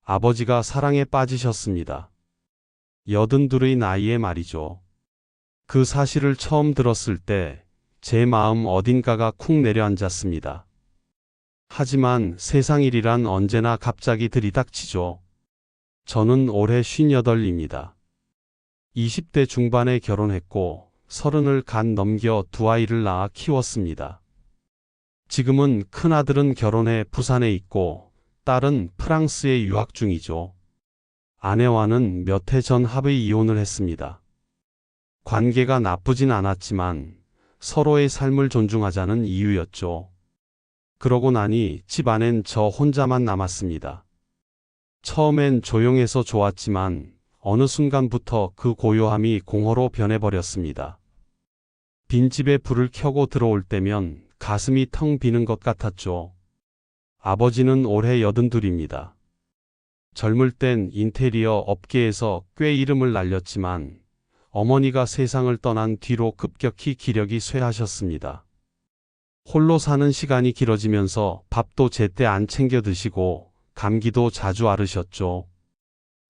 아버지가 사랑에 빠지셨습니다. 82의 나이에 말이죠. 그 사실을 처음 들었을 때 제 마음 어딘가가 쿵 내려앉았습니다. 하지만 세상 일이란 언제나 갑자기 들이닥치죠. 저는 올해 58입니다. 20대 중반에 결혼했고 30을 간 넘겨 두 아이를 낳아 키웠습니다. 지금은 큰아들은 결혼해 부산에 있고 딸은 프랑스에 유학 중이죠. 아내와는 몇 해 전 합의 이혼을 했습니다. 관계가 나쁘진 않았지만 서로의 삶을 존중하자는 이유였죠. 그러고 나니 집안엔 저 혼자만 남았습니다. 처음엔 조용해서 좋았지만 어느 순간부터 그 고요함이 공허로 변해버렸습니다. 빈집에 불을 켜고 들어올 때면 가슴이 텅 비는 것 같았죠. 아버지는 올해 82입니다. 젊을 땐 인테리어 업계에서 꽤 이름을 날렸지만 어머니가 세상을 떠난 뒤로 급격히 기력이 쇠하셨습니다. 홀로 사는 시간이 길어지면서 밥도 제때 안 챙겨 드시고 감기도 자주 앓으셨죠.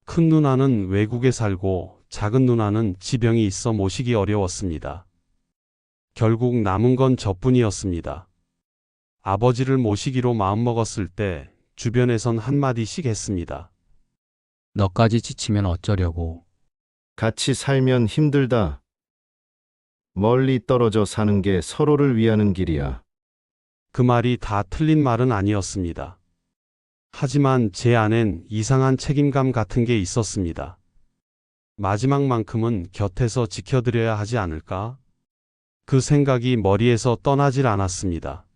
큰 누나는 외국에 살고 작은 누나는 지병이 있어 모시기 어려웠습니다. 결국 남은 건 저뿐이었습니다. 아버지를 모시기로 마음먹었을 때 주변에선 한마디씩 했습니다. 너까지 지치면 어쩌려고. 같이 살면 힘들다. 멀리 떨어져 사는 게 서로를 위하는 길이야. 그 말이 다 틀린 말은 아니었습니다. 하지만 제 안엔 이상한 책임감 같은 게 있었습니다. 마지막만큼은 곁에서 지켜드려야 하지 않을까? 그 생각이 머리에서 떠나질 않았습니다.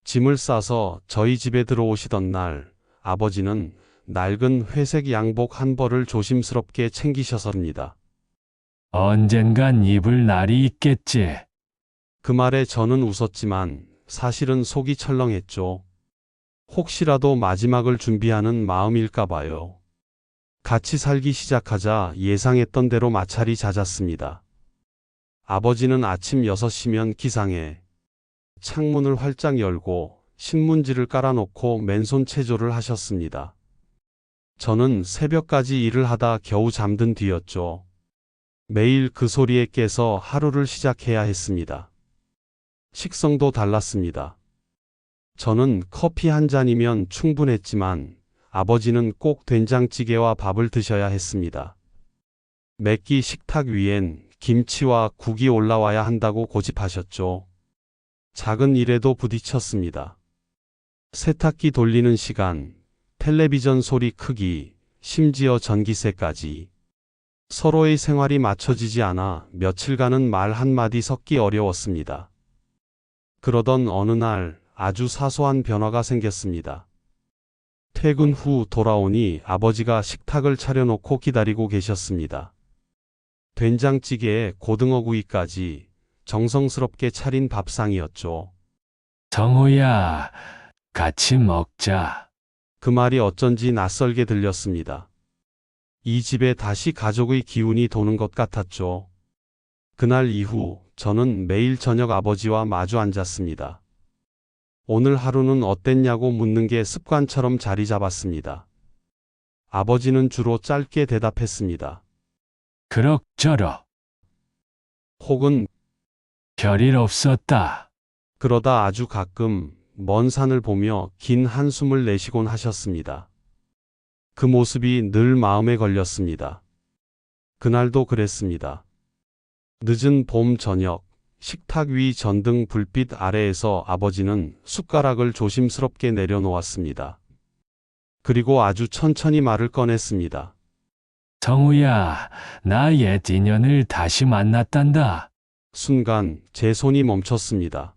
짐을 싸서 저희 집에 들어오시던 날 아버지는 낡은 회색 양복 한 벌을 조심스럽게 챙기셔서입니다. 언젠간 입을 날이 있겠지. 그 말에 저는 웃었지만 사실은 속이 철렁했죠. 혹시라도 마지막을 준비하는 마음일까 봐요. 같이 살기 시작하자 예상했던 대로 마찰이 잦았습니다. 아버지는 아침 6시면 기상해 창문을 활짝 열고 신문지를 깔아놓고 맨손 체조를 하셨습니다. 저는 새벽까지 일을 하다 겨우 잠든 뒤였죠. 매일 그 소리에 깨서 하루를 시작해야 했습니다. 식성도 달랐습니다. 저는 커피 한 잔이면 충분했지만 아버지는 꼭 된장찌개와 밥을 드셔야 했습니다. 매끼 식탁 위엔 김치와 국이 올라와야 한다고 고집하셨죠. 작은 일에도 부딪혔습니다. 세탁기 돌리는 시간, 텔레비전 소리 크기, 심지어 전기세까지. 서로의 생활이 맞춰지지 않아 며칠간은 말 한마디 섞기 어려웠습니다. 그러던 어느 날 아주 사소한 변화가 생겼습니다. 퇴근 후 돌아오니 아버지가 식탁을 차려놓고 기다리고 계셨습니다. 된장찌개에 고등어구이까지 정성스럽게 차린 밥상이었죠. 정우야, 같이 먹자. 그 말이 어쩐지 낯설게 들렸습니다. 이 집에 다시 가족의 기운이 도는 것 같았죠. 그날 이후 저는 매일 저녁 아버지와 마주 앉았습니다. 오늘 하루는 어땠냐고 묻는 게 습관처럼 자리 잡았습니다. 아버지는 주로 짧게 대답했습니다. 그럭저럭. 혹은 별일 없었다. 그러다 아주 가끔 먼 산을 보며 긴 한숨을 내쉬곤 하셨습니다. 그 모습이 늘 마음에 걸렸습니다. 그날도 그랬습니다. 늦은 봄 저녁, 식탁 위 전등 불빛 아래에서 아버지는 숟가락을 조심스럽게 내려놓았습니다. 그리고 아주 천천히 말을 꺼냈습니다. 정우야, 나 옛 인연을 다시 만났단다. 순간 제 손이 멈췄습니다.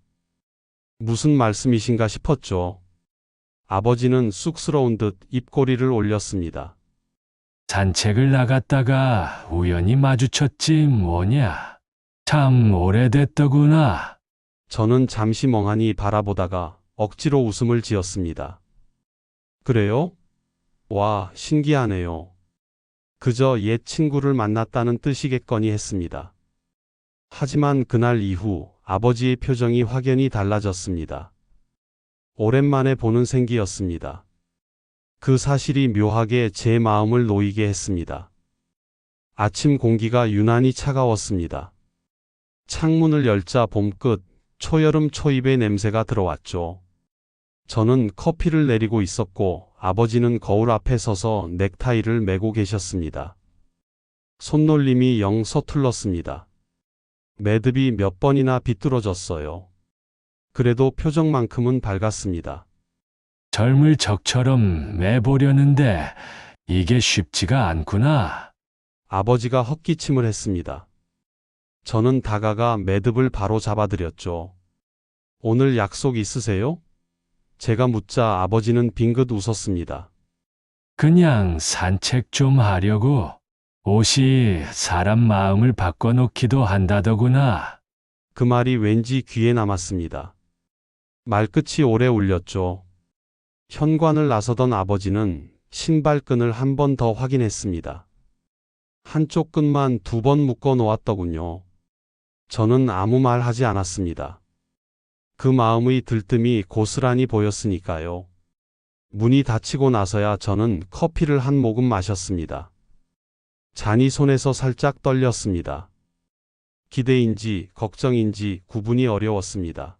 무슨 말씀이신가 싶었죠. 아버지는 쑥스러운 듯 입꼬리를 올렸습니다. 산책을 나갔다가 우연히 마주쳤지 뭐냐. 참 오래됐더구나. 저는 잠시 멍하니 바라보다가 억지로 웃음을 지었습니다. 그래요? 와, 신기하네요. 그저 옛 친구를 만났다는 뜻이겠거니 했습니다. 하지만 그날 이후 아버지의 표정이 확연히 달라졌습니다. 오랜만에 보는 생기였습니다. 그 사실이 묘하게 제 마음을 놓이게 했습니다. 아침 공기가 유난히 차가웠습니다. 창문을 열자 봄끝, 초여름 초입의 냄새가 들어왔죠. 저는 커피를 내리고 있었고 아버지는 거울 앞에 서서 넥타이를 매고 계셨습니다. 손놀림이 영 서툴렀습니다. 매듭이 몇 번이나 비뚤어졌어요. 그래도 표정만큼은 밝았습니다. 젊을 적처럼 매보려는데 이게 쉽지가 않구나. 아버지가 헛기침을 했습니다. 저는 다가가 매듭을 바로 잡아드렸죠. 오늘 약속 있으세요? 제가 묻자 아버지는 빙긋 웃었습니다. 그냥 산책 좀 하려고. 옷이 사람 마음을 바꿔놓기도 한다더구나. 그 말이 왠지 귀에 남았습니다. 말끝이 오래 울렸죠. 현관을 나서던 아버지는 신발끈을 한 번 더 확인했습니다. 한쪽 끈만 2번 묶어 놓았더군요. 저는 아무 말 하지 않았습니다. 그 마음의 들뜸이 고스란히 보였으니까요. 문이 닫히고 나서야 저는 커피를 한 모금 마셨습니다. 잔이 손에서 살짝 떨렸습니다. 기대인지 걱정인지 구분이 어려웠습니다.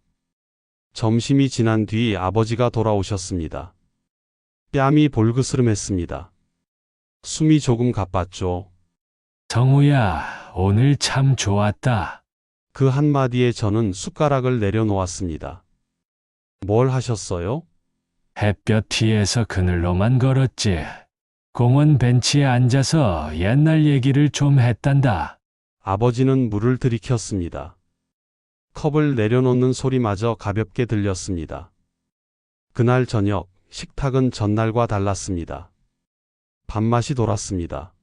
점심이 지난 뒤 아버지가 돌아오셨습니다. 뺨이 볼그스름했습니다. 숨이 조금 가빴죠. 정우야, 오늘 참 좋았다. 그 한마디에 저는 숟가락을 내려놓았습니다. 뭘 하셨어요? 햇볕 뒤에서 그늘로만 걸었지. 공원 벤치에 앉아서 옛날 얘기를 좀 했단다. 아버지는 물을 들이켰습니다. 컵을 내려놓는 소리마저 가볍게 들렸습니다. 그날 저녁 식탁은 전날과 달랐습니다. 밥맛이 돌았습니다.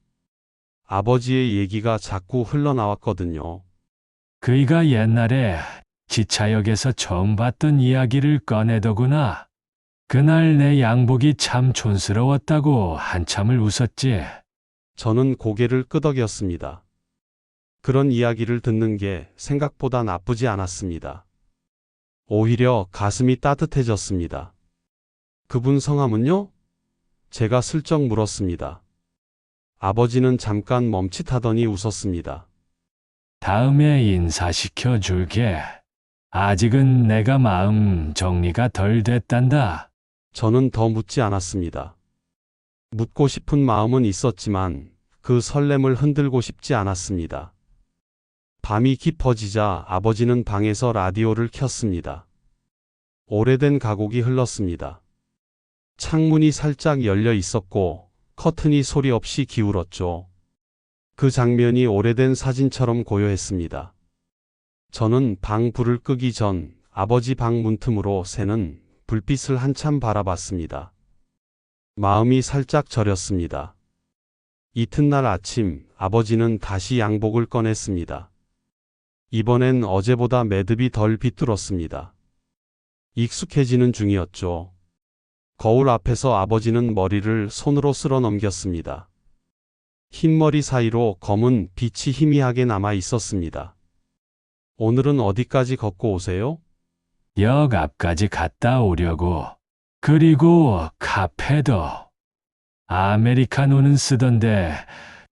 아버지의 얘기가 자꾸 흘러나왔거든요. 그이가 옛날에 기차역에서 처음 봤던 이야기를 꺼내더구나. 그날 내 양복이 참 촌스러웠다고 한참을 웃었지. 저는 고개를 끄덕였습니다. 그런 이야기를 듣는 게 생각보다 나쁘지 않았습니다. 오히려 가슴이 따뜻해졌습니다. 그분 성함은요? 제가 슬쩍 물었습니다. 아버지는 잠깐 멈칫하더니 웃었습니다. 다음에 인사시켜 줄게. 아직은 내가 마음 정리가 덜 됐단다. 저는 더 묻지 않았습니다. 묻고 싶은 마음은 있었지만 그 설렘을 흔들고 싶지 않았습니다. 밤이 깊어지자 아버지는 방에서 라디오를 켰습니다. 오래된 가곡이 흘렀습니다. 창문이 살짝 열려 있었고 커튼이 소리 없이 기울었죠. 그 장면이 오래된 사진처럼 고요했습니다. 저는 방 불을 끄기 전 아버지 방 문틈으로 새는 불빛을 한참 바라봤습니다. 마음이 살짝 저렸습니다. 이튿날 아침 아버지는 다시 양복을 꺼냈습니다. 이번엔 어제보다 매듭이 덜 비뚤었습니다. 익숙해지는 중이었죠. 거울 앞에서 아버지는 머리를 손으로 쓸어 넘겼습니다. 흰머리 사이로 검은 빛이 희미하게 남아 있었습니다. 오늘은 어디까지 걷고 오세요? 역 앞까지 갔다 오려고. 그리고 카페도. 아메리카노는 쓰던데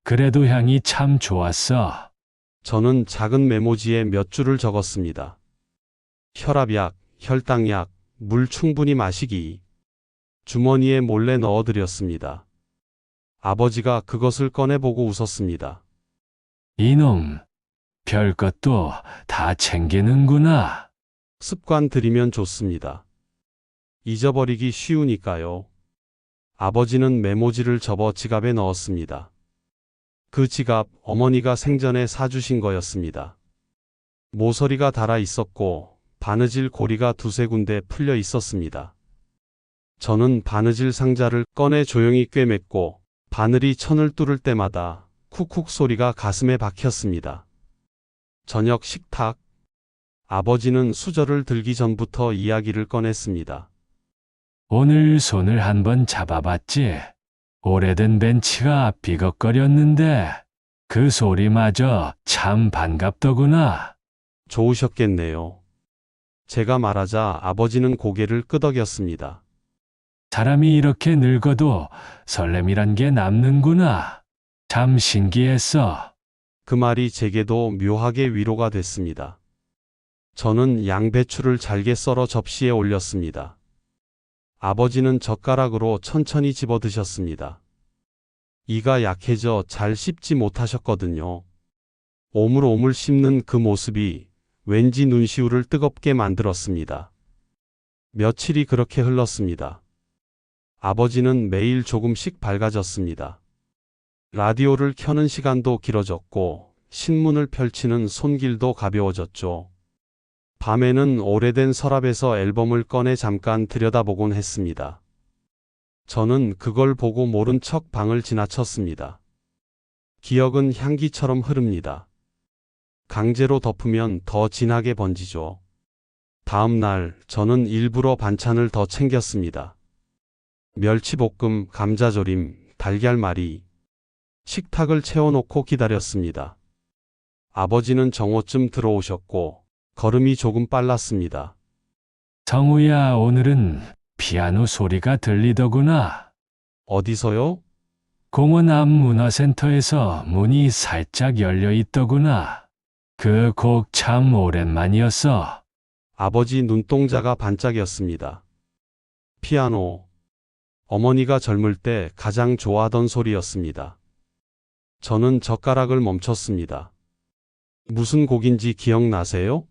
그래도 향이 참 좋았어. 저는 작은 메모지에 몇 줄을 적었습니다. 혈압약, 혈당약, 물 충분히 마시기. 주머니에 몰래 넣어드렸습니다. 아버지가 그것을 꺼내보고 웃었습니다. 이놈, 별것도 다 챙기는구나. 습관 들이면 좋습니다. 잊어버리기 쉬우니까요. 아버지는 메모지를 접어 지갑에 넣었습니다. 그 지갑 어머니가 생전에 사주신 거였습니다. 모서리가 달아 있었고 바느질 고리가 2-3군데 풀려 있었습니다. 저는 바느질 상자를 꺼내 조용히 꿰맸고 바늘이 천을 뚫을 때마다 쿡쿡 소리가 가슴에 박혔습니다. 저녁 식탁. 아버지는 수저를 들기 전부터 이야기를 꺼냈습니다. 오늘 손을 한번 잡아봤지. 오래된 벤치가 비걱거렸는데 그 소리마저 참 반갑더구나. 좋으셨겠네요. 제가 말하자 아버지는 고개를 끄덕였습니다. 사람이 이렇게 늙어도 설렘이란 게 남는구나. 참 신기했어. 그 말이 제게도 묘하게 위로가 됐습니다. 저는 양배추를 잘게 썰어 접시에 올렸습니다. 아버지는 젓가락으로 천천히 집어 드셨습니다. 이가 약해져 잘 씹지 못하셨거든요. 오물오물 씹는 그 모습이 왠지 눈시울을 뜨겁게 만들었습니다. 며칠이 그렇게 흘렀습니다. 아버지는 매일 조금씩 밝아졌습니다. 라디오를 켜는 시간도 길어졌고 신문을 펼치는 손길도 가벼워졌죠. 밤에는 오래된 서랍에서 앨범을 꺼내 잠깐 들여다보곤 했습니다. 저는 그걸 보고 모른 척 방을 지나쳤습니다. 기억은 향기처럼 흐릅니다. 강제로 덮으면 더 진하게 번지죠. 다음 날 저는 일부러 반찬을 더 챙겼습니다. 멸치볶음, 감자조림, 달걀말이. 식탁을 채워놓고 기다렸습니다. 아버지는 정오쯤 들어오셨고 걸음이 조금 빨랐습니다. 성우야, 오늘은 피아노 소리가 들리더구나. 어디서요? 공원 앞 문화센터에서 문이 살짝 열려 있더구나. 그 곡 참 오랜만이었어. 아버지 눈동자가 반짝였습니다. 피아노. 어머니가 젊을 때 가장 좋아하던 소리였습니다. 저는 젓가락을 멈췄습니다. 무슨 곡인지 기억나세요?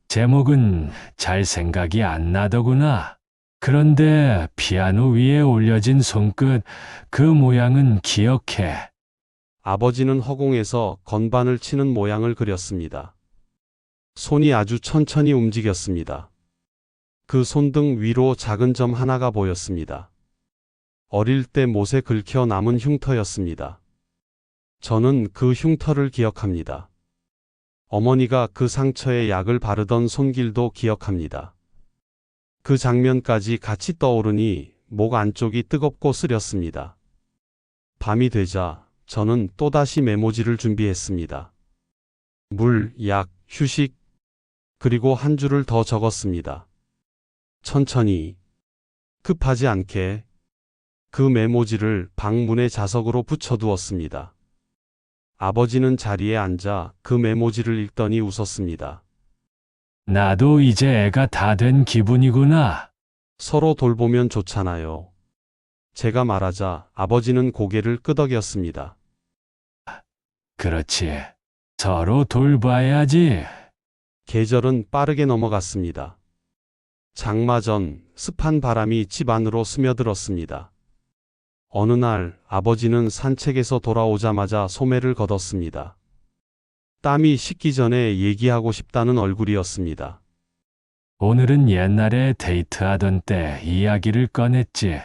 제목은 잘 생각이 안 나더구나. 그런데 피아노 위에 올려진 손끝, 그 모양은 기억해. 아버지는 허공에서 건반을 치는 모양을 그렸습니다. 손이 아주 천천히 움직였습니다. 그 손등 위로 작은 점 하나가 보였습니다. 어릴 때 못에 긁혀 남은 흉터였습니다. 저는 그 흉터를 기억합니다. 어머니가 그 상처에 약을 바르던 손길도 기억합니다. 그 장면까지 같이 떠오르니 목 안쪽이 뜨겁고 쓰렸습니다. 밤이 되자 저는 또다시 메모지를 준비했습니다. 물, 약, 휴식, 그리고 한 줄을 더 적었습니다. 천천히, 급하지 않게. 그 메모지를 방문의 자석으로 붙여두었습니다. 아버지는 자리에 앉아 그 메모지를 읽더니 웃었습니다. 나도 이제 애가 다 된 기분이구나. 서로 돌보면 좋잖아요. 제가 말하자 아버지는 고개를 끄덕였습니다. 그렇지. 서로 돌봐야지. 계절은 빠르게 넘어갔습니다. 장마 전 습한 바람이 집 안으로 스며들었습니다. 어느 날 아버지는 산책에서 돌아오자마자 소매를 걷었습니다. 땀이 식기 전에 얘기하고 싶다는 얼굴이었습니다. 오늘은 옛날에 데이트하던 때 이야기를 꺼냈지.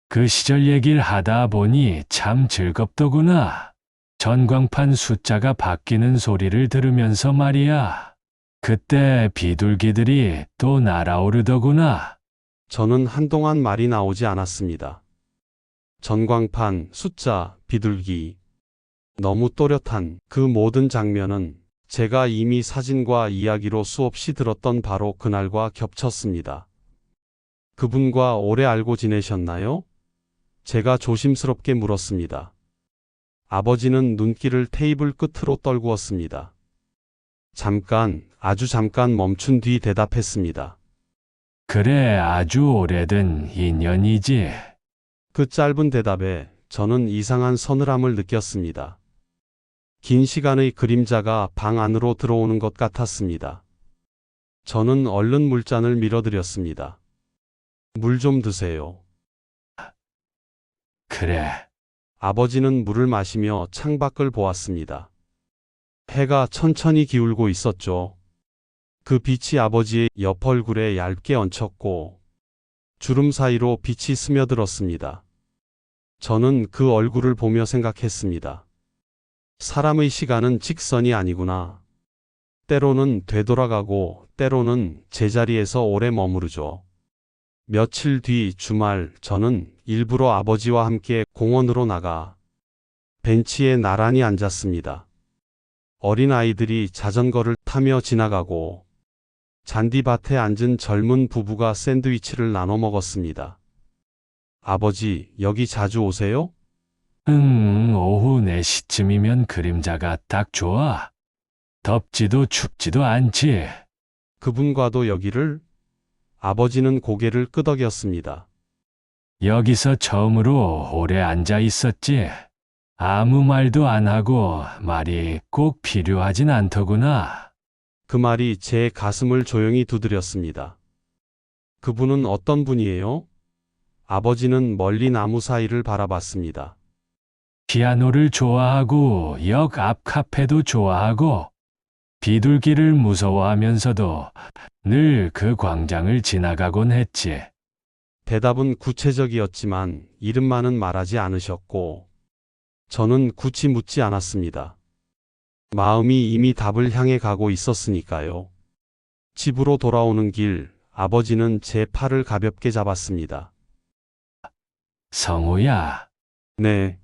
그 시절 얘기를 하다 보니 참 즐겁더구나. 전광판 숫자가 바뀌는 소리를 들으면서 말이야. 그때 비둘기들이 또 날아오르더구나. 저는 한동안 말이 나오지 않았습니다. 전광판, 숫자, 비둘기. 너무 또렷한 그 모든 장면은 제가 이미 사진과 이야기로 수없이 들었던 바로 그날과 겹쳤습니다. 그분과 오래 알고 지내셨나요? 제가 조심스럽게 물었습니다. 아버지는 눈길을 테이블 끝으로 떨구었습니다. 잠깐, 아주 잠깐 멈춘 뒤 대답했습니다. 그래, 아주 오래된 인연이지. 그 짧은 대답에 저는 이상한 서늘함을 느꼈습니다. 긴 시간의 그림자가 방 안으로 들어오는 것 같았습니다. 저는 얼른 물잔을 밀어드렸습니다. 물 좀 드세요. 그래. 아버지는 물을 마시며 창밖을 보았습니다. 해가 천천히 기울고 있었죠. 그 빛이 아버지의 옆 얼굴에 얇게 얹혔고 주름 사이로 빛이 스며들었습니다. 저는 그 얼굴을 보며 생각했습니다. 사람의 시간은 직선이 아니구나. 때로는 되돌아가고 때로는 제자리에서 오래 머무르죠. 며칠 뒤 주말 저는 일부러 아버지와 함께 공원으로 나가 벤치에 나란히 앉았습니다. 어린 아이들이 자전거를 타며 지나가고 잔디밭에 앉은 젊은 부부가 샌드위치를 나눠 먹었습니다. 아버지, 여기 자주 오세요? 오후 4시쯤이면 그림자가 딱 좋아. 덥지도 춥지도 않지. 그분과도 여기를? 아버지는 고개를 끄덕였습니다. 여기서 처음으로 오래 앉아 있었지. 아무 말도 안 하고 말이 꼭 필요하진 않더구나. 그 말이 제 가슴을 조용히 두드렸습니다. 그분은 어떤 분이에요? 아버지는 멀리 나무 사이를 바라봤습니다. 피아노를 좋아하고 역 앞 카페도 좋아하고 비둘기를 무서워하면서도 늘 그 광장을 지나가곤 했지. 대답은 구체적이었지만 이름만은 말하지 않으셨고, 저는 굳이 묻지 않았습니다. 마음이 이미 답을 향해 가고 있었으니까요. 집으로 돌아오는 길, 아버지는 제 팔을 가볍게 잡았습니다. 성우야, 네,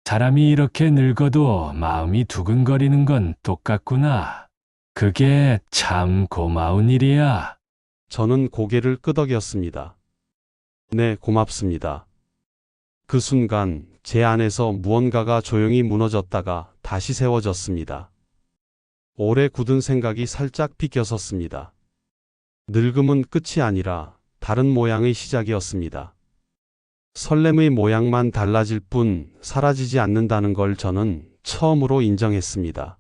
사람이 이렇게 늙어도 마음이 두근거리는 건 똑같구나. 그게 참 고마운 일이야. 저는 고개를 끄덕였습니다. 네, 고맙습니다. 그 순간 제 안에서 무언가가 조용히 무너졌다가 다시 세워졌습니다. 오래 굳은 생각이 살짝 비껴섰습니다. 늙음은 끝이 아니라 다른 모양의 시작이었습니다. 설렘의 모양만 달라질 뿐 사라지지 않는다는 걸 저는 처음으로 인정했습니다.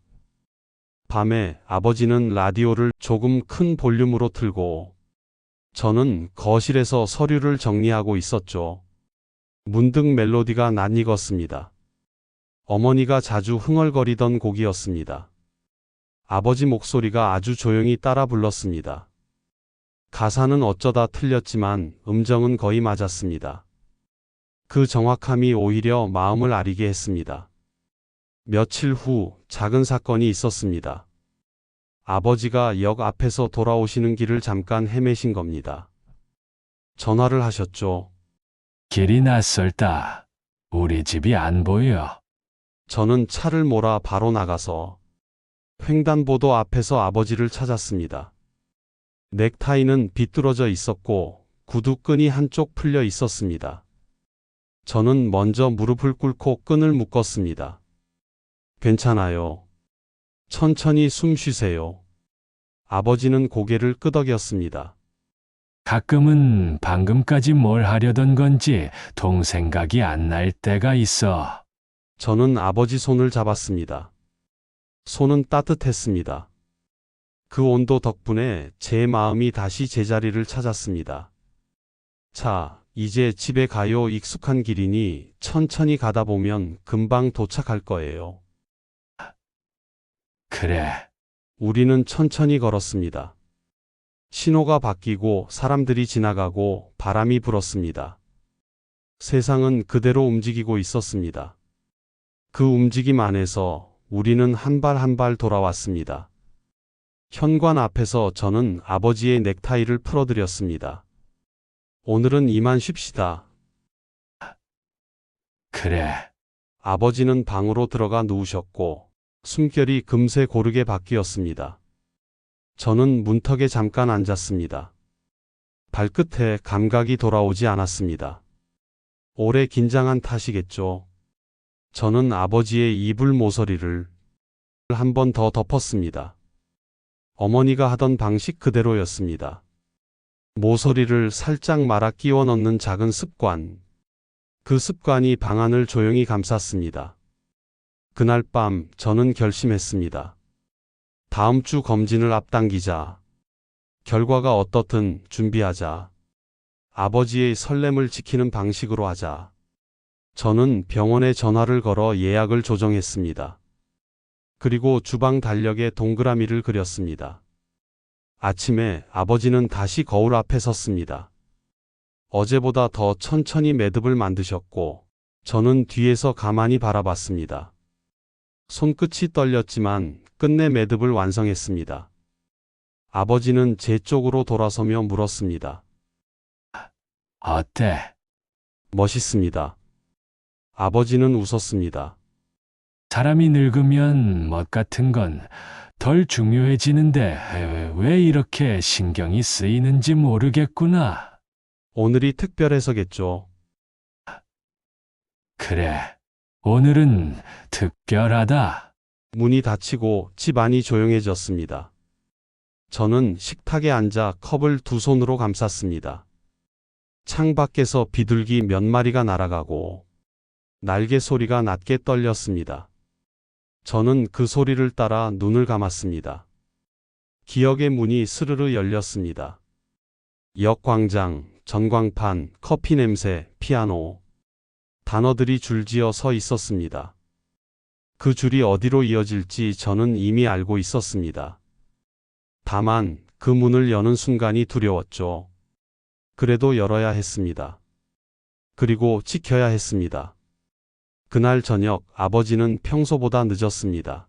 밤에 아버지는 라디오를 조금 큰 볼륨으로 틀고 저는 거실에서 서류를 정리하고 있었죠. 문득 멜로디가 낯익었습니다. 어머니가 자주 흥얼거리던 곡이었습니다. 아버지 목소리가 아주 조용히 따라 불렀습니다. 가사는 어쩌다 틀렸지만 음정은 거의 맞았습니다. 그 정확함이 오히려 마음을 아리게 했습니다. 며칠 후 작은 사건이 있었습니다. 아버지가 역 앞에서 돌아오시는 길을 잠깐 헤매신 겁니다. 전화를 하셨죠. 길이 낯설다. 우리 집이 안 보여. 저는 차를 몰아 바로 나가서 횡단보도 앞에서 아버지를 찾았습니다. 넥타이는 비뚤어져 있었고 구두끈이 한쪽 풀려 있었습니다. 저는 먼저 무릎을 꿇고 끈을 묶었습니다. 괜찮아요. 천천히 숨 쉬세요. 아버지는 고개를 끄덕였습니다. 가끔은 방금까지 뭘 하려던 건지 동 생각이 안 날 때가 있어. 저는 아버지 손을 잡았습니다. 손은 따뜻했습니다. 그 온도 덕분에 제 마음이 다시 제자리를 찾았습니다. 자, 이제 집에 가요. 익숙한 길이니 천천히 가다 보면 금방 도착할 거예요. 그래. 우리는 천천히 걸었습니다. 신호가 바뀌고 사람들이 지나가고 바람이 불었습니다. 세상은 그대로 움직이고 있었습니다. 그 움직임 안에서 우리는 한 발 한 발 돌아왔습니다. 현관 앞에서 저는 아버지의 넥타이를 풀어드렸습니다. 오늘은 이만 쉽시다. 그래. 아버지는 방으로 들어가 누우셨고 숨결이 금세 고르게 바뀌었습니다. 저는 문턱에 잠깐 앉았습니다. 발끝에 감각이 돌아오지 않았습니다. 오래 긴장한 탓이겠죠. 저는 아버지의 이불 모서리를 한 번 더 덮었습니다. 어머니가 하던 방식 그대로였습니다. 모서리를 살짝 말아 끼워 넣는 작은 습관. 그 습관이 방안을 조용히 감쌌습니다. 그날 밤 저는 결심했습니다. 다음 주 검진을 앞당기자. 결과가 어떻든 준비하자. 아버지의 설렘을 지키는 방식으로 하자. 저는 병원에 전화를 걸어 예약을 조정했습니다. 그리고 주방 달력에 동그라미를 그렸습니다. 아침에 아버지는 다시 거울 앞에 섰습니다. 어제보다 더 천천히 매듭을 만드셨고 저는 뒤에서 가만히 바라봤습니다. 손끝이 떨렸지만 끝내 매듭을 완성했습니다. 아버지는 제 쪽으로 돌아서며 물었습니다. 어때? 멋있습니다. 아버지는 웃었습니다. 사람이 늙으면 멋 같은 건 덜 중요해지는데 왜 이렇게 신경이 쓰이는지 모르겠구나. 오늘이 특별해서겠죠. 그래, 오늘은 특별하다. 문이 닫히고 집 안이 조용해졌습니다. 저는 식탁에 앉아 컵을 두 손으로 감쌌습니다. 창밖에서 비둘기 몇 마리가 날아가고 날개 소리가 낮게 떨렸습니다. 저는 그 소리를 따라 눈을 감았습니다. 기억의 문이 스르르 열렸습니다. 역광장, 전광판, 커피 냄새, 피아노. 단어들이 줄지어 서 있었습니다. 그 줄이 어디로 이어질지 저는 이미 알고 있었습니다. 다만 그 문을 여는 순간이 두려웠죠. 그래도 열어야 했습니다. 그리고 지켜야 했습니다. 그날 저녁 아버지는 평소보다 늦었습니다.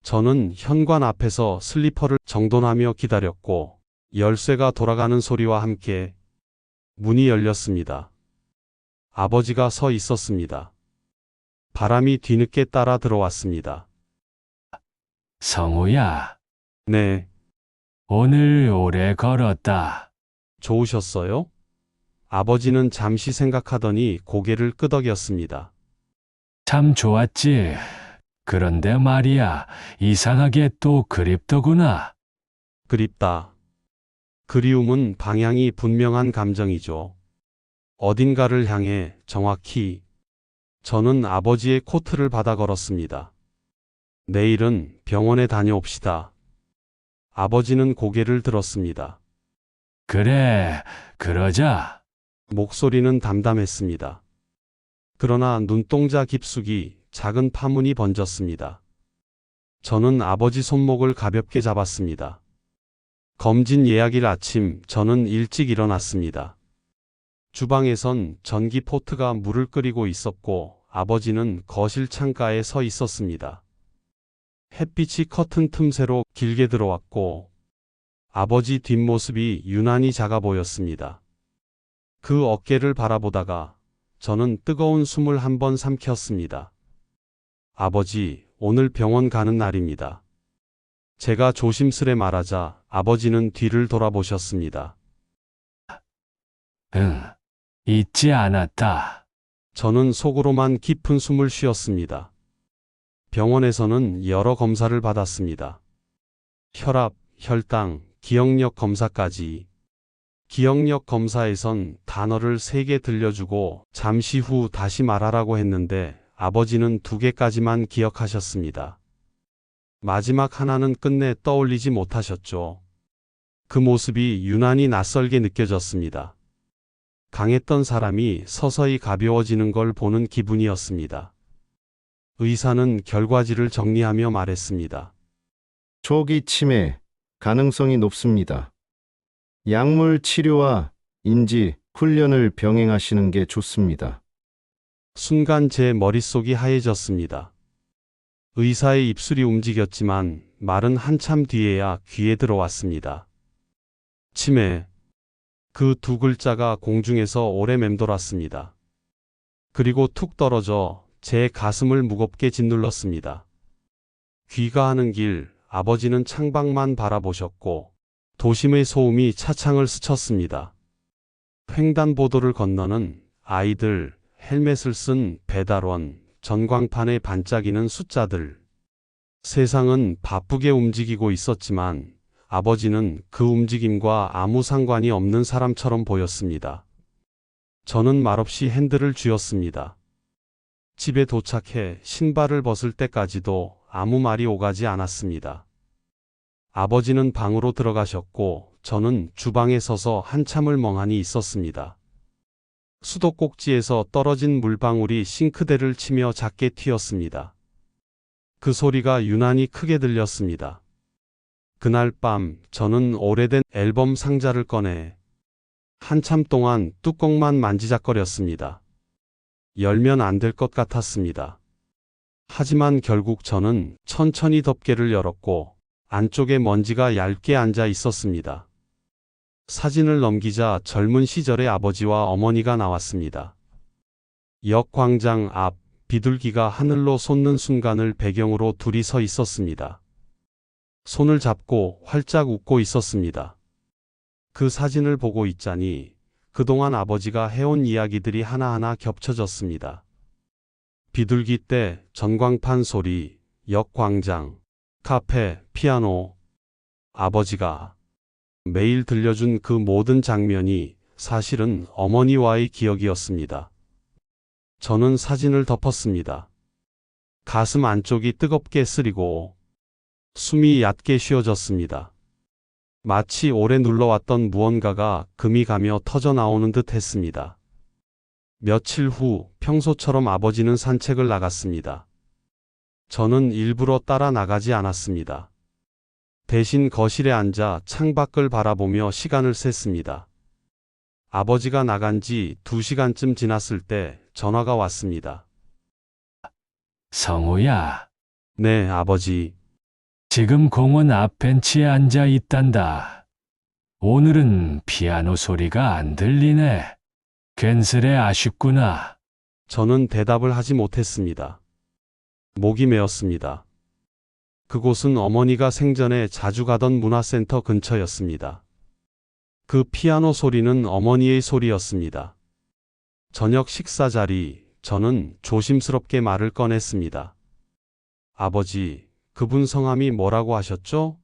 저는 현관 앞에서 슬리퍼를 정돈하며 기다렸고 열쇠가 돌아가는 소리와 함께 문이 열렸습니다. 아버지가 서 있었습니다. 바람이 뒤늦게 따라 들어왔습니다. 성우야, 네, 오늘 오래 걸었다. 좋으셨어요? 아버지는 잠시 생각하더니 고개를 끄덕였습니다. 참 좋았지. 그런데 말이야, 이상하게 또 그립더구나. 그립다. 그리움은 방향이 분명한 감정이죠. 어딘가를 향해 정확히. 저는 아버지의 코트를 받아 걸었습니다. 내일은 병원에 다녀옵시다. 아버지는 고개를 들었습니다. 그래, 그러자. 목소리는 담담했습니다. 그러나 눈동자 깊숙이 작은 파문이 번졌습니다. 저는 아버지 손목을 가볍게 잡았습니다. 검진 예약일 아침 저는 일찍 일어났습니다. 주방에선 전기 포트가 물을 끓이고 있었고 아버지는 거실 창가에 서 있었습니다. 햇빛이 커튼 틈새로 길게 들어왔고 아버지 뒷모습이 유난히 작아 보였습니다. 그 어깨를 바라보다가 저는 뜨거운 숨을 한 번 삼켰습니다. 아버지, 오늘 병원 가는 날입니다. 제가 조심스레 말하자 아버지는 뒤를 돌아보셨습니다. 응, 잊지 않았다. 저는 속으로만 깊은 숨을 쉬었습니다. 병원에서는 여러 검사를 받았습니다. 혈압, 혈당, 기억력 검사까지. 기억력 검사에선 단어를 3개 들려주고 잠시 후 다시 말하라고 했는데 아버지는 2개까지만 기억하셨습니다. 마지막 하나는 끝내 떠올리지 못하셨죠. 그 모습이 유난히 낯설게 느껴졌습니다. 강했던 사람이 서서히 가벼워지는 걸 보는 기분이었습니다. 의사는 결과지를 정리하며 말했습니다. 초기 치매 가능성이 높습니다. 약물 치료와 인지 훈련을 병행하시는 게 좋습니다. 순간 제 머릿속이 하얘졌습니다. 의사의 입술이 움직였지만 말은 한참 뒤에야 귀에 들어왔습니다. 치매. 그 2글자가 공중에서 오래 맴돌았습니다. 그리고 툭 떨어져 제 가슴을 무겁게 짓눌렀습니다. 귀가하는 길 아버지는 창밖만 바라보셨고 도심의 소음이 차창을 스쳤습니다. 횡단보도를 건너는 아이들, 헬멧을 쓴 배달원, 전광판에 반짝이는 숫자들. 세상은 바쁘게 움직이고 있었지만 아버지는 그 움직임과 아무 상관이 없는 사람처럼 보였습니다. 저는 말없이 핸들을 쥐었습니다. 집에 도착해 신발을 벗을 때까지도 아무 말이 오가지 않았습니다. 아버지는 방으로 들어가셨고 저는 주방에 서서 한참을 멍하니 있었습니다. 수도꼭지에서 떨어진 물방울이 싱크대를 치며 작게 튀었습니다. 그 소리가 유난히 크게 들렸습니다. 그날 밤 저는 오래된 앨범 상자를 꺼내 한참 동안 뚜껑만 만지작거렸습니다. 열면 안 될 것 같았습니다. 하지만 결국 저는 천천히 덮개를 열었고 안쪽에 먼지가 얇게 앉아 있었습니다. 사진을 넘기자 젊은 시절의 아버지와 어머니가 나왔습니다. 역광장 앞 비둘기가 하늘로 솟는 순간을 배경으로 둘이 서 있었습니다. 손을 잡고 활짝 웃고 있었습니다. 그 사진을 보고 있자니 그동안 아버지가 해온 이야기들이 하나하나 겹쳐졌습니다. 비둘기 떼, 전광판 소리, 역 광장, 카페, 피아노. 아버지가 매일 들려준 그 모든 장면이 사실은 어머니와의 기억이었습니다. 저는 사진을 덮었습니다. 가슴 안쪽이 뜨겁게 쓰리고 숨이 얕게 쉬어졌습니다. 마치 오래 눌러왔던 무언가가 금이 가며 터져 나오는 듯 했습니다. 며칠 후 평소처럼 아버지는 산책을 나갔습니다. 저는 일부러 따라 나가지 않았습니다. 대신 거실에 앉아 창밖을 바라보며 시간을 셌습니다. 아버지가 나간 지 2시간쯤 지났을 때 전화가 왔습니다. 성우야, 네, 아버지. 지금 공원 앞 벤치에 앉아 있단다. 오늘은 피아노 소리가 안 들리네. 괜스레 아쉽구나. 저는 대답을 하지 못했습니다. 목이 메었습니다. 그곳은 어머니가 생전에 자주 가던 문화센터 근처였습니다. 그 피아노 소리는 어머니의 소리였습니다. 저녁 식사 자리, 저는 조심스럽게 말을 꺼냈습니다. 아버지, 그분 성함이 뭐라고 하셨죠?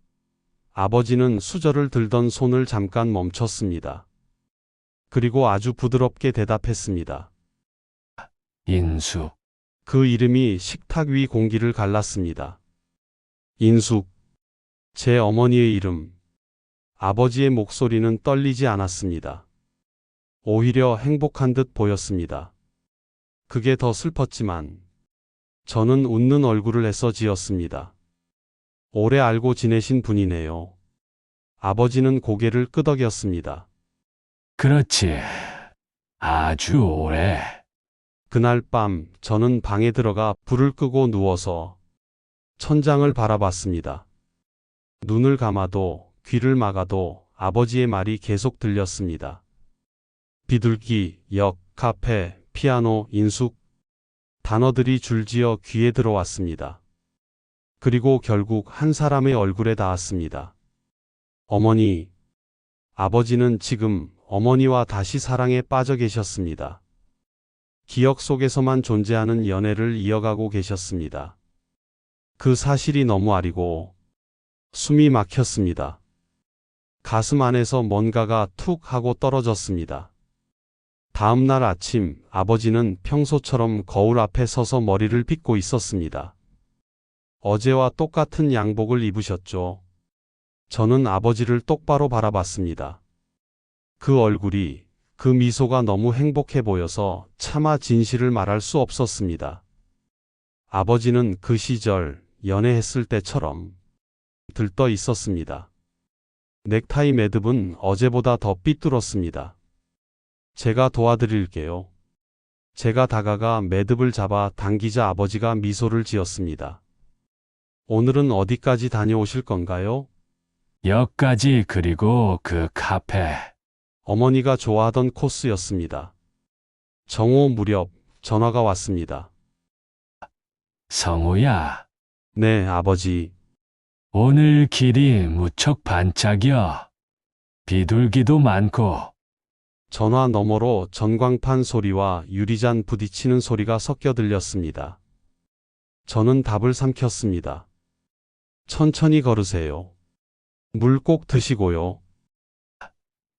아버지는 수저를 들던 손을 잠깐 멈췄습니다. 그리고 아주 부드럽게 대답했습니다. 인숙. 그 이름이 식탁 위 공기를 갈랐습니다. 인숙. 제 어머니의 이름. 아버지의 목소리는 떨리지 않았습니다. 오히려 행복한 듯 보였습니다. 그게 더 슬펐지만 저는 웃는 얼굴을 해서 지었습니다. 오래 알고 지내신 분이네요. 아버지는 고개를 끄덕였습니다. 그렇지. 아주 오래. 그날 밤 저는 방에 들어가 불을 끄고 누워서 천장을 바라봤습니다. 눈을 감아도 귀를 막아도 아버지의 말이 계속 들렸습니다. 비둘기, 역, 카페, 피아노, 인숙. 단어들이 줄지어 귀에 들어왔습니다. 그리고 결국 한 사람의 얼굴에 닿았습니다. 어머니. 아버지는 지금 어머니와 다시 사랑에 빠져 계셨습니다. 기억 속에서만 존재하는 연애를 이어가고 계셨습니다. 그 사실이 너무 아리고 숨이 막혔습니다. 가슴 안에서 뭔가가 툭 하고 떨어졌습니다. 다음 날 아침 아버지는 평소처럼 거울 앞에 서서 머리를 빗고 있었습니다. 어제와 똑같은 양복을 입으셨죠. 저는 아버지를 똑바로 바라봤습니다. 그 얼굴이, 그 미소가 너무 행복해 보여서 차마 진실을 말할 수 없었습니다. 아버지는 그 시절 연애했을 때처럼 들떠 있었습니다. 넥타이 매듭은 어제보다 더 삐뚤었습니다. 제가 도와드릴게요. 제가 다가가 매듭을 잡아 당기자 아버지가 미소를 지었습니다. 오늘은 어디까지 다녀오실 건가요? 역까지 그리고 그 카페. 어머니가 좋아하던 코스였습니다. 정오 무렵 전화가 왔습니다. 성우야, 네, 아버지. 오늘 길이 무척 반짝여. 비둘기도 많고. 전화 너머로 전광판 소리와 유리잔 부딪히는 소리가 섞여 들렸습니다. 저는 답을 삼켰습니다. 천천히 걸으세요. 물 꼭 드시고요.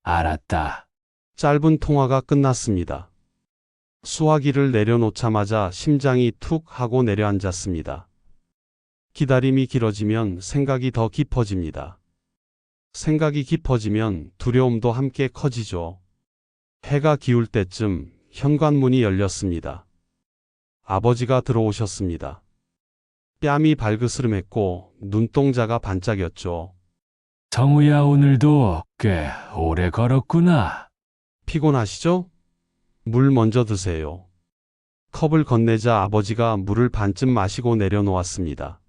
알았다. 짧은 통화가 끝났습니다. 수화기를 내려놓자마자 심장이 툭 하고 내려앉았습니다. 기다림이 길어지면 생각이 더 깊어집니다. 생각이 깊어지면 두려움도 함께 커지죠. 해가 기울 때쯤 현관문이 열렸습니다. 아버지가 들어오셨습니다. 뺨이 발그스름했고 눈동자가 반짝였죠. 성우야, 오늘도 꽤 오래 걸었구나. 피곤하시죠? 물 먼저 드세요. 컵을 건네자 아버지가 물을 반쯤 마시고 내려놓았습니다.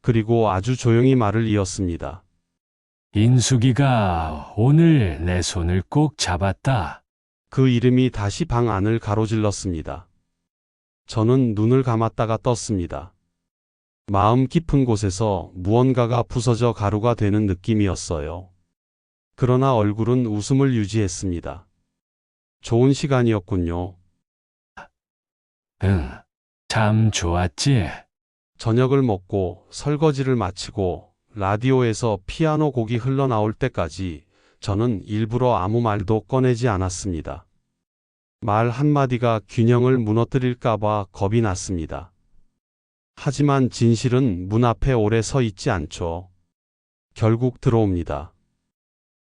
그리고 아주 조용히 말을 이었습니다. 인숙이가 오늘 내 손을 꼭 잡았다. 그 이름이 다시 방 안을 가로질렀습니다. 저는 눈을 감았다가 떴습니다. 마음 깊은 곳에서 무언가가 부서져 가루가 되는 느낌이었어요. 그러나 얼굴은 웃음을 유지했습니다. 좋은 시간이었군요. 응. 참 좋았지. 저녁을 먹고 설거지를 마치고 라디오에서 피아노 곡이 흘러나올 때까지 저는 일부러 아무 말도 꺼내지 않았습니다. 말 한마디가 균형을 무너뜨릴까봐 겁이 났습니다. 하지만 진실은 문 앞에 오래 서 있지 않죠. 결국 들어옵니다.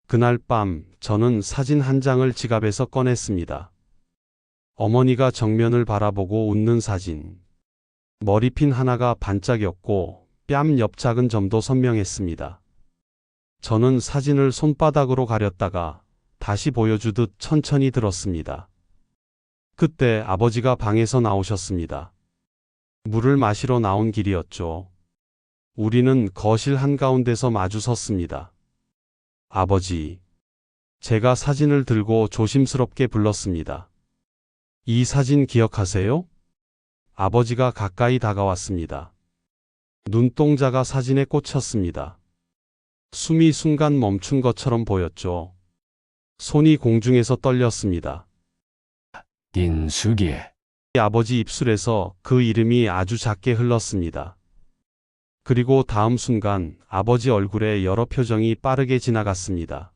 그날 밤 저는 사진 한 장을 지갑에서 꺼냈습니다. 어머니가 정면을 바라보고 웃는 사진. 머리핀 하나가 반짝였고 뺨 옆 작은 점도 선명했습니다. 저는 사진을 손바닥으로 가렸다가 다시 보여주듯 천천히 들었습니다. 그때 아버지가 방에서 나오셨습니다. 물을 마시러 나온 길이었죠. 우리는 거실 한가운데서 마주 섰습니다. 아버지, 제가 사진을 들고 조심스럽게 불렀습니다. 이 사진 기억하세요? 아버지가 가까이 다가왔습니다. 눈동자가 사진에 꽂혔습니다. 숨이 순간 멈춘 것처럼 보였죠. 손이 공중에서 떨렸습니다. 인숙이. 아버지 입술에서 그 이름이 아주 작게 흘렀습니다. 그리고 다음 순간 아버지 얼굴에 여러 표정이 빠르게 지나갔습니다.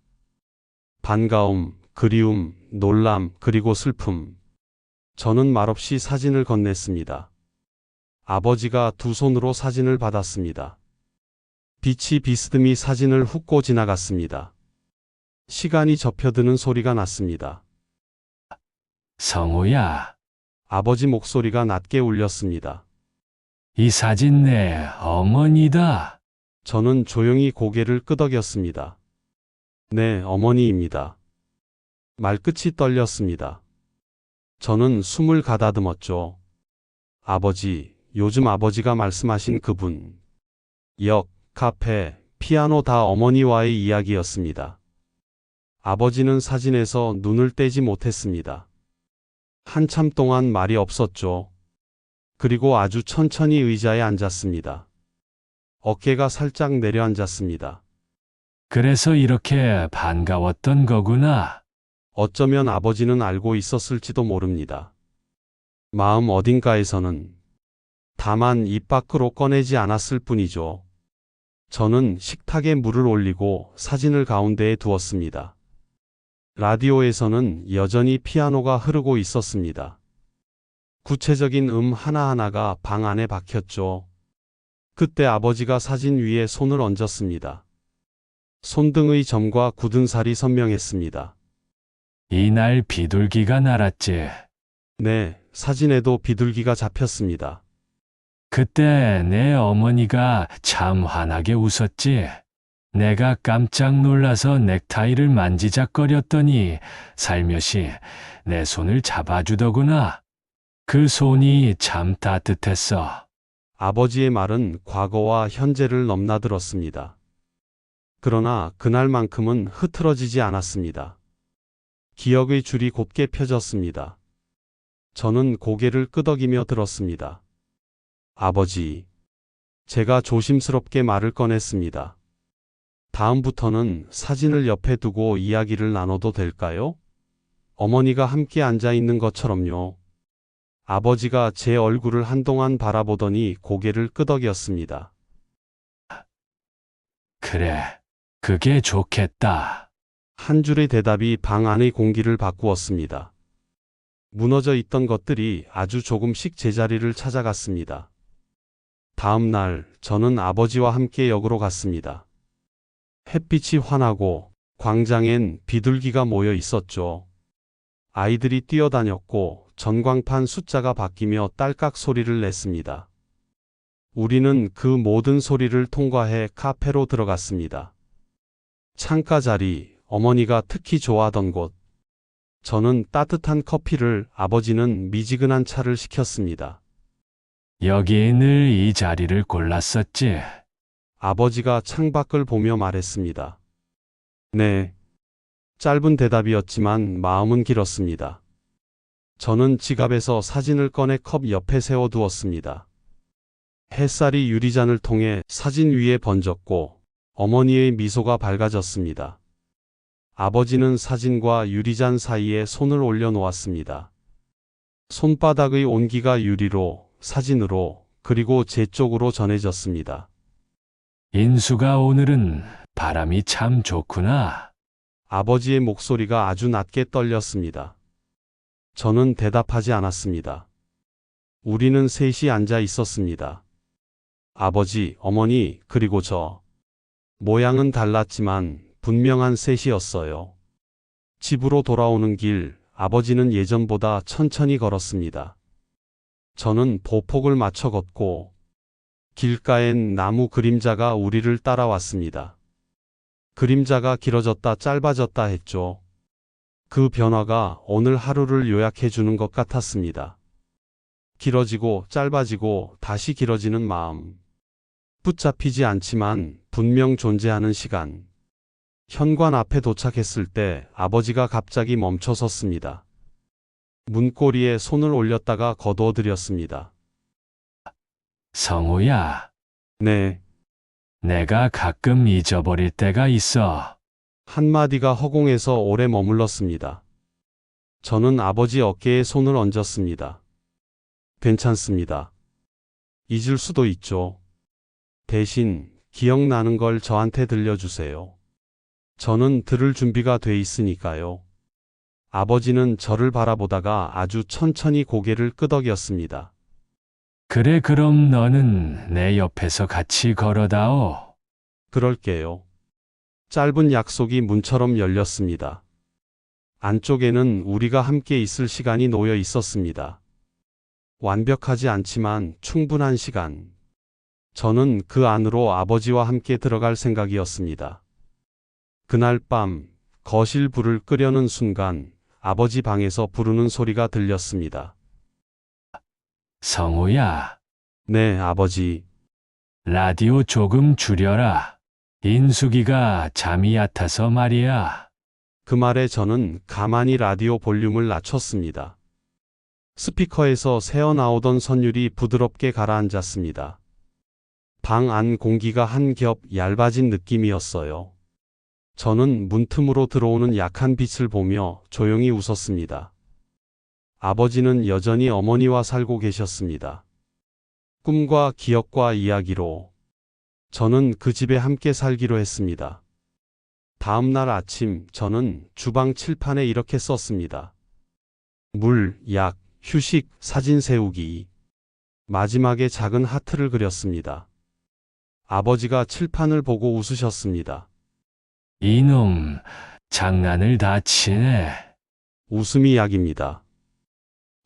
반가움, 그리움, 놀람, 그리고 슬픔. 저는 말없이 사진을 건넸습니다. 아버지가 두 손으로 사진을 받았습니다. 빛이 비스듬히 사진을 훑고 지나갔습니다. 시간이 접혀드는 소리가 났습니다. 성우야, 아버지 목소리가 낮게 울렸습니다. 이 사진 내 어머니다. 저는 조용히 고개를 끄덕였습니다. 네, 어머니입니다. 말끝이 떨렸습니다. 저는 숨을 가다듬었죠. 아버지, 요즘 아버지가 말씀하신 그분. 역, 카페, 피아노 다 어머니와의 이야기였습니다. 아버지는 사진에서 눈을 떼지 못했습니다. 한참 동안 말이 없었죠. 그리고 아주 천천히 의자에 앉았습니다. 어깨가 살짝 내려앉았습니다. 그래서 이렇게 반가웠던 거구나. 어쩌면 아버지는 알고 있었을지도 모릅니다. 마음 어딘가에서는. 다만 입 밖으로 꺼내지 않았을 뿐이죠. 저는 식탁에 물을 올리고 사진을 가운데에 두었습니다. 라디오에서는 여전히 피아노가 흐르고 있었습니다. 구체적인 하나하나가 방 안에 박혔죠. 그때 아버지가 사진 위에 손을 얹었습니다. 손등의 점과 굳은 살이 선명했습니다. 이날 비둘기가 날았지. 네, 사진에도 비둘기가 잡혔습니다. 그때 내 어머니가 참 환하게 웃었지. 내가 깜짝 놀라서 넥타이를 만지작거렸더니 살며시 내 손을 잡아주더구나. 그 손이 참 따뜻했어. 아버지의 말은 과거와 현재를 넘나들었습니다. 그러나 그날만큼은 흐트러지지 않았습니다. 기억의 줄이 곧게 펴졌습니다. 저는 고개를 끄덕이며 들었습니다. 아버지, 제가 조심스럽게 말을 꺼냈습니다. 다음부터는 사진을 옆에 두고 이야기를 나눠도 될까요? 어머니가 함께 앉아 있는 것처럼요. 아버지가 제 얼굴을 한동안 바라보더니 고개를 끄덕였습니다. 그래, 그게 좋겠다. 한 줄의 대답이 방 안의 공기를 바꾸었습니다. 무너져 있던 것들이 아주 조금씩 제자리를 찾아갔습니다. 다음 날 저는 아버지와 함께 역으로 갔습니다. 햇빛이 환하고 광장엔 비둘기가 모여 있었죠. 아이들이 뛰어다녔고 전광판 숫자가 바뀌며 딸깍 소리를 냈습니다. 우리는 그 모든 소리를 통과해 카페로 들어갔습니다. 창가 자리, 어머니가 특히 좋아하던 곳. 저는 따뜻한 커피를, 아버지는 미지근한 차를 시켰습니다. 여기 늘 이 자리를 골랐었지. 아버지가 창밖을 보며 말했습니다. 네. 짧은 대답이었지만 마음은 길었습니다. 저는 지갑에서 사진을 꺼내 컵 옆에 세워두었습니다. 햇살이 유리잔을 통해 사진 위에 번졌고 어머니의 미소가 밝아졌습니다. 아버지는 사진과 유리잔 사이에 손을 올려놓았습니다. 손바닥의 온기가 유리로, 사진으로, 그리고 제 쪽으로 전해졌습니다. 인수가 오늘은 바람이 참 좋구나. 아버지의 목소리가 아주 낮게 떨렸습니다. 저는 대답하지 않았습니다. 우리는 셋이 앉아 있었습니다. 아버지, 어머니, 그리고 저. 모양은 달랐지만 분명한 셋이었어요. 집으로 돌아오는 길, 아버지는 예전보다 천천히 걸었습니다. 저는 보폭을 맞춰 걷고 길가엔 나무 그림자가 우리를 따라왔습니다. 그림자가 길어졌다 짧아졌다 했죠. 그 변화가 오늘 하루를 요약해 주는 것 같았습니다. 길어지고 짧아지고 다시 길어지는 마음. 붙잡히지 않지만 분명 존재하는 시간. 현관 앞에 도착했을 때 아버지가 갑자기 멈춰 섰습니다. 문고리에 손을 올렸다가 거두어 드렸습니다. 성우야, 네. 내가 가끔 잊어버릴 때가 있어. 한마디가 허공에서 오래 머물렀습니다. 저는 아버지 어깨에 손을 얹었습니다. 괜찮습니다. 잊을 수도 있죠. 대신 기억나는 걸 저한테 들려주세요. 저는 들을 준비가 돼 있으니까요. 아버지는 저를 바라보다가 아주 천천히 고개를 끄덕였습니다. 그래, 그럼 너는 내 옆에서 같이 걸어다오. 그럴게요. 짧은 약속이 문처럼 열렸습니다. 안쪽에는 우리가 함께 있을 시간이 놓여 있었습니다. 완벽하지 않지만 충분한 시간. 저는 그 안으로 아버지와 함께 들어갈 생각이었습니다. 그날 밤 거실 불을 끄려는 순간 아버지 방에서 부르는 소리가 들렸습니다. 성우야, 네, 아버지. 라디오 조금 줄여라. 인숙이가 잠이 얕아서 말이야. 그 말에 저는 가만히 라디오 볼륨을 낮췄습니다. 스피커에서 새어나오던 선율이 부드럽게 가라앉았습니다. 방 안 공기가 한 겹 얇아진 느낌이었어요. 저는 문틈으로 들어오는 약한 빛을 보며 조용히 웃었습니다. 아버지는 여전히 어머니와 살고 계셨습니다. 꿈과 기억과 이야기로 저는 그 집에 함께 살기로 했습니다. 다음 날 아침 저는 주방 칠판에 이렇게 썼습니다. 물, 약, 휴식, 사진 세우기. 마지막에 작은 하트를 그렸습니다. 아버지가 칠판을 보고 웃으셨습니다. 이놈, 장난을 다 치네. 웃음이 약입니다.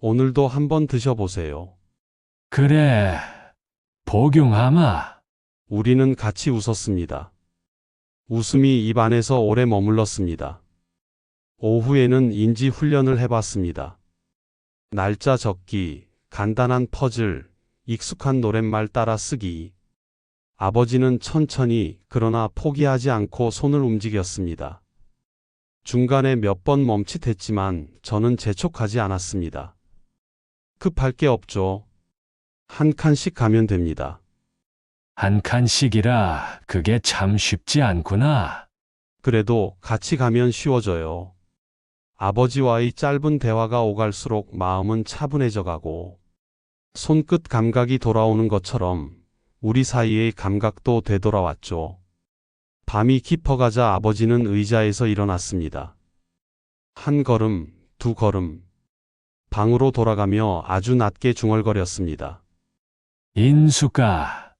오늘도 한번 드셔보세요. 그래, 복용하마. 우리는 같이 웃었습니다. 웃음이 입 안에서 오래 머물렀습니다. 오후에는 인지 훈련을 해봤습니다. 날짜 적기, 간단한 퍼즐, 익숙한 노랫말 따라 쓰기. 아버지는 천천히 그러나 포기하지 않고 손을 움직였습니다. 중간에 몇 번 멈칫했지만 저는 재촉하지 않았습니다. 급할 게 없죠. 한 칸씩 가면 됩니다. 한 칸씩이라 그게 참 쉽지 않구나. 그래도 같이 가면 쉬워져요. 아버지와의 짧은 대화가 오갈수록 마음은 차분해져 가고 손끝 감각이 돌아오는 것처럼 우리 사이의 감각도 되돌아왔죠. 밤이 깊어가자 아버지는 의자에서 일어났습니다. 한 걸음, 두 걸음. 방으로 돌아가며 아주 낮게 중얼거렸습니다. 인숙아,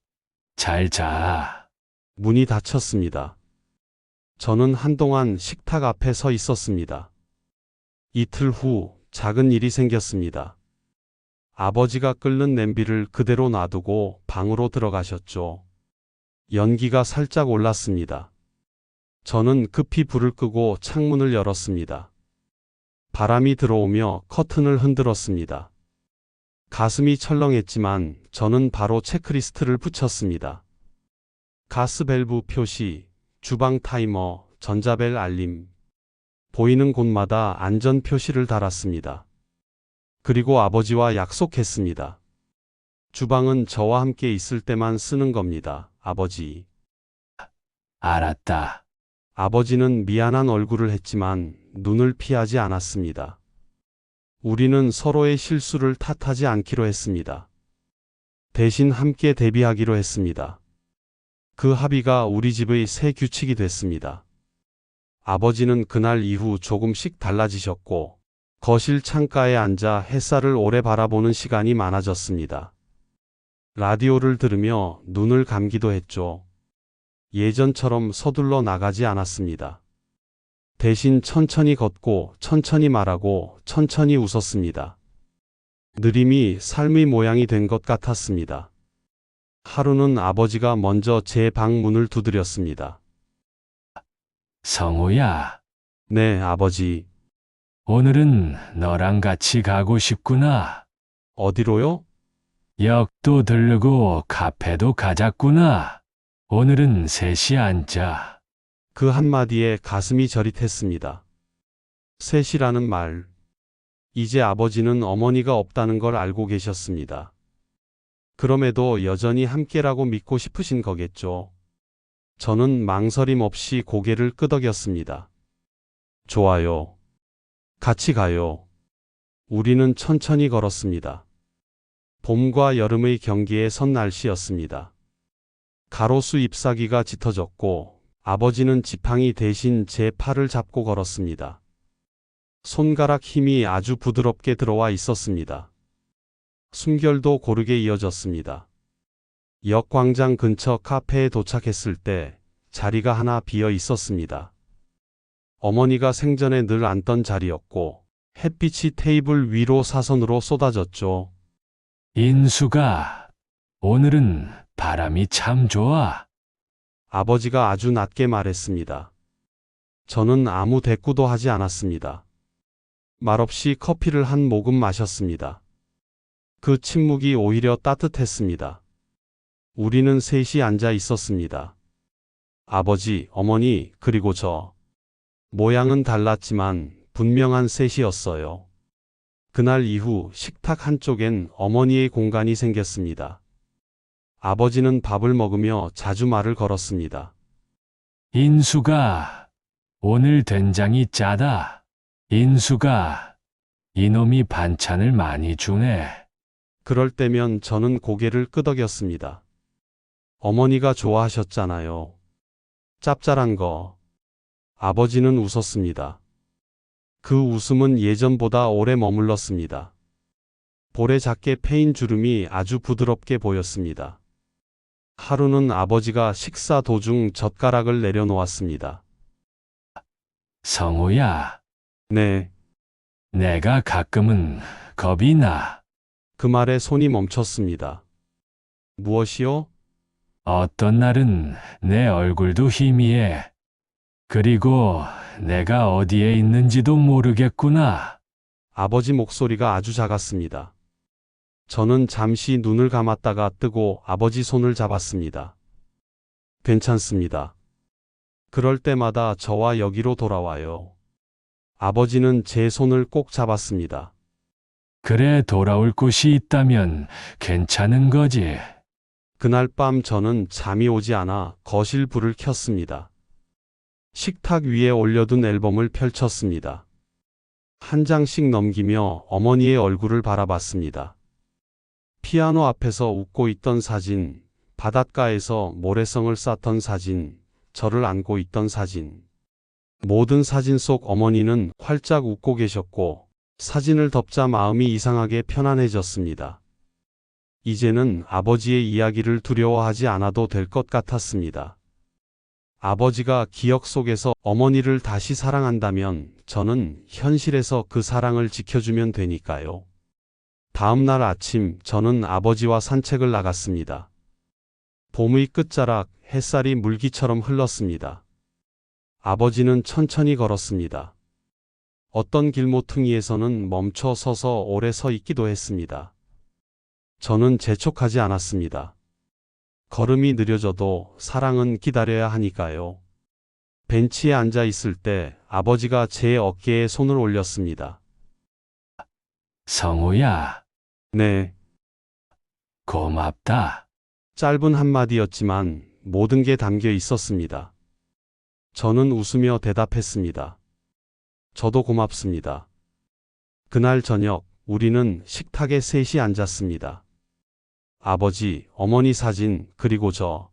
잘 자. 문이 닫혔습니다. 저는 한동안 식탁 앞에 서 있었습니다. 이틀 후 작은 일이 생겼습니다. 아버지가 끓는 냄비를 그대로 놔두고 방으로 들어가셨죠. 연기가 살짝 올랐습니다. 저는 급히 불을 끄고 창문을 열었습니다. 바람이 들어오며 커튼을 흔들었습니다. 가슴이 철렁했지만 저는 바로 체크리스트를 붙였습니다. 가스밸브 표시, 주방 타이머, 전자벨 알림. 보이는 곳마다 안전 표시를 달았습니다. 그리고 아버지와 약속했습니다. 주방은 저와 함께 있을 때만 쓰는 겁니다, 아버지. 알았다. 아버지는 미안한 얼굴을 했지만 눈을 피하지 않았습니다. 우리는 서로의 실수를 탓하지 않기로 했습니다. 대신 함께 대비하기로 했습니다. 그 합의가 우리 집의 새 규칙이 됐습니다. 아버지는 그날 이후 조금씩 달라지셨고, 거실 창가에 앉아 햇살을 오래 바라보는 시간이 많아졌습니다. 라디오를 들으며 눈을 감기도 했죠. 예전처럼 서둘러 나가지 않았습니다. 대신 천천히 걷고 천천히 말하고 천천히 웃었습니다. 느림이 삶의 모양이 된 것 같았습니다. 하루는 아버지가 먼저 제 방 문을 두드렸습니다. 성우야, 네, 아버지. 오늘은 너랑 같이 가고 싶구나. 어디로요? 역도 들르고 카페도 가자꾸나. 오늘은 셋이 앉자. 그 한마디에 가슴이 저릿했습니다. 셋이라는 말. 이제 아버지는 어머니가 없다는 걸 알고 계셨습니다. 그럼에도 여전히 함께라고 믿고 싶으신 거겠죠. 저는 망설임 없이 고개를 끄덕였습니다. 좋아요. 같이 가요. 우리는 천천히 걸었습니다. 봄과 여름의 경계에 선 날씨였습니다. 가로수 잎사귀가 짙어졌고 아버지는 지팡이 대신 제 팔을 잡고 걸었습니다. 손가락 힘이 아주 부드럽게 들어와 있었습니다. 숨결도 고르게 이어졌습니다. 역광장 근처 카페에 도착했을 때 자리가 하나 비어 있었습니다. 어머니가 생전에 늘 앉던 자리였고 햇빛이 테이블 위로 사선으로 쏟아졌죠. 인수가, 오늘은 바람이 참 좋아. 아버지가 아주 낮게 말했습니다. 저는 아무 대꾸도 하지 않았습니다. 말없이 커피를 한 모금 마셨습니다. 그 침묵이 오히려 따뜻했습니다. 우리는 셋이 앉아 있었습니다. 아버지, 어머니, 그리고 저. 모양은 달랐지만 분명한 셋이었어요. 그날 이후 식탁 한쪽엔 어머니의 공간이 생겼습니다. 아버지는 밥을 먹으며 자주 말을 걸었습니다. 인수가, 오늘 된장이 짜다. 인수가, 이놈이 반찬을 많이 주네. 그럴 때면 저는 고개를 끄덕였습니다. 어머니가 좋아하셨잖아요. 짭짤한 거. 아버지는 웃었습니다. 그 웃음은 예전보다 오래 머물렀습니다. 볼에 작게 패인 주름이 아주 부드럽게 보였습니다. 하루는 아버지가 식사 도중 젓가락을 내려놓았습니다. 성우야, 네. 내가 가끔은 겁이 나. 그 말에 손이 멈췄습니다. 무엇이요? 어떤 날은 내 얼굴도 희미해. 그리고 내가 어디에 있는지도 모르겠구나. 아버지 목소리가 아주 작았습니다. 저는 잠시 눈을 감았다가 뜨고 아버지 손을 잡았습니다. 괜찮습니다. 그럴 때마다 저와 여기로 돌아와요. 아버지는 제 손을 꼭 잡았습니다. 그래, 돌아올 곳이 있다면 괜찮은 거지. 그날 밤 저는 잠이 오지 않아 거실 불을 켰습니다. 식탁 위에 올려둔 앨범을 펼쳤습니다. 한 장씩 넘기며 어머니의 얼굴을 바라봤습니다. 피아노 앞에서 웃고 있던 사진, 바닷가에서 모래성을 쌓던 사진, 저를 안고 있던 사진. 모든 사진 속 어머니는 활짝 웃고 계셨고 사진을 덮자 마음이 이상하게 편안해졌습니다. 이제는 아버지의 이야기를 두려워하지 않아도 될 것 같았습니다. 아버지가 기억 속에서 어머니를 다시 사랑한다면 저는 현실에서 그 사랑을 지켜주면 되니까요. 다음 날 아침 저는 아버지와 산책을 나갔습니다. 봄의 끝자락, 햇살이 물기처럼 흘렀습니다. 아버지는 천천히 걸었습니다. 어떤 길모퉁이에서는 멈춰 서서 오래 서 있기도 했습니다. 저는 재촉하지 않았습니다. 걸음이 느려져도 사랑은 기다려야 하니까요. 벤치에 앉아 있을 때 아버지가 제 어깨에 손을 올렸습니다. 성우야, 네. 고맙다. 짧은 한마디였지만 모든 게 담겨 있었습니다. 저는 웃으며 대답했습니다. 저도 고맙습니다. 그날 저녁 우리는 식탁에 셋이 앉았습니다. 아버지, 어머니 사진, 그리고 저.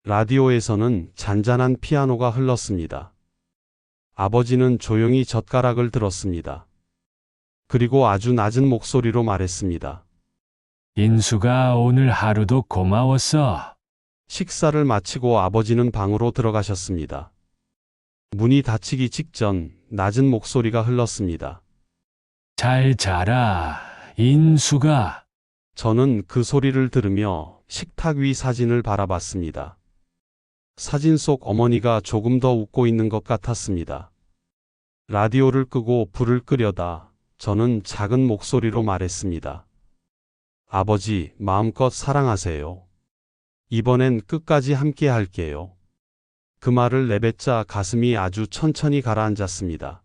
라디오에서는 잔잔한 피아노가 흘렀습니다. 아버지는 조용히 젓가락을 들었습니다. 그리고 아주 낮은 목소리로 말했습니다. 인수가 오늘 하루도 고마웠어. 식사를 마치고 아버지는 방으로 들어가셨습니다. 문이 닫히기 직전 낮은 목소리가 흘렀습니다. 잘 자라, 인수가. 저는 그 소리를 들으며 식탁 위 사진을 바라봤습니다. 사진 속 어머니가 조금 더 웃고 있는 것 같았습니다. 라디오를 끄고 불을 끄려다 저는 작은 목소리로 말했습니다. 아버지, 마음껏 사랑하세요. 이번엔 끝까지 함께 할게요. 그 말을 내뱉자 가슴이 아주 천천히 가라앉았습니다.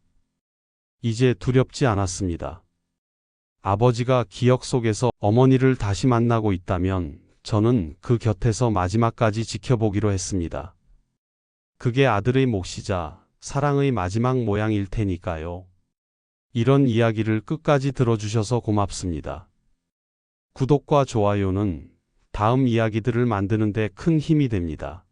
이제 두렵지 않았습니다. 아버지가 기억 속에서 어머니를 다시 만나고 있다면 저는 그 곁에서 마지막까지 지켜보기로 했습니다. 그게 아들의 몫이자 사랑의 마지막 모양일 테니까요. 이런 이야기를 끝까지 들어주셔서 고맙습니다. 구독과 좋아요는 다음 이야기들을 만드는 데 큰 힘이 됩니다.